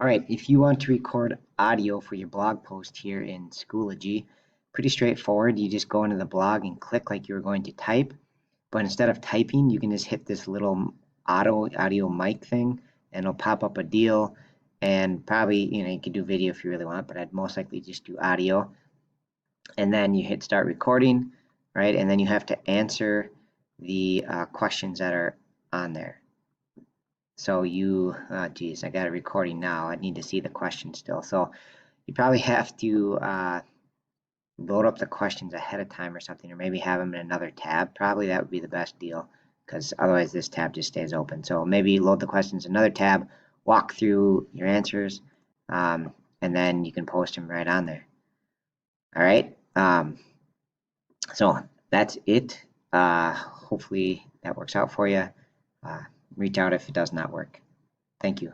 All right, if you want to record audio for your blog post here in Schoology, pretty straightforward. You just go into the blog and click like you were going to type, but instead of typing, you can just hit this little audio mic thing, and it'll pop up a deal. And probably, you can do video if you really want, but I'd most likely just do audio. And then you hit start recording, right? And then you have to answer the questions that are on there. So geez, I got a recording now. I need to see the question still. So you probably have to load up the questions ahead of time or something, or maybe have them in another tab. Probably that would be the best deal, because otherwise this tab just stays open. So maybe load the questions in another tab, walk through your answers, and then you can post them right on there. All right. So that's it. Hopefully that works out for you. Reach out if it does not work. Thank you.